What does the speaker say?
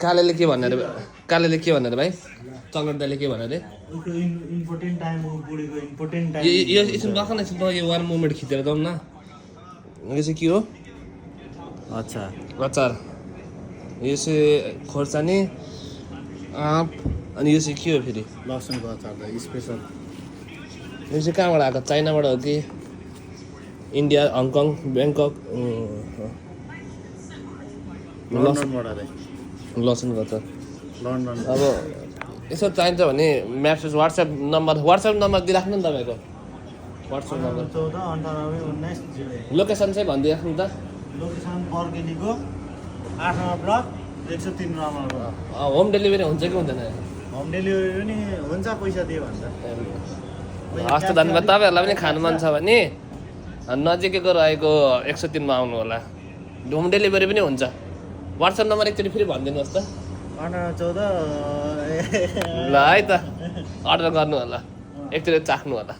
कालेले के भन्ने अरे भाइ चक्लेट दाइले के भन्ने अरे इम्पोर्टेन्ट टाइम हो बुढीको इम्पोर्टेन्ट टाइम यो एकछिन गएको न एकछिन यो वान मोमेन्ट खिचेर जाउँ न यो चाहिँ के हो अच्छा अचार यो चाहिँ खोर्सानी आँप अनि यो चाहिँ के हो फेरि लसुनको अचार त स्पेसल यो चाहिँ कहाँबाट आएको चाइनाबाट हो कि इन्डिया हङकङ ब्याङ्कक लन्डनबाट रे लसुनको अचार लन्डन अब यसो चाहिन्छ भने म्याप्स वाट्सएप नम्बर दिइराख्नु नि तपाईँको वाट्सएप नम्बर 14 98 19 लोकेसन चाहिँ भनिदिइराख्नु त लोकेसन बर्गेलीको 8 number block 103 number home delivery हुन्छ कि हुँदैन होम डेलिभरी पनि हुन्छ पैसा दियो भन्छ हस् त धन्यवाद तपाईँहरूलाई पनि खानु मन छ भने नजिकैको रहेको 103 मा आउनु होला होम डेलिभरी पनि हुन्छ वाट्सएप नम्बर एकचोटि फेरि भनिदिनुहोस् त 14 ल है त अर्डर गर्नु होला एकचोटि चाख्नु होला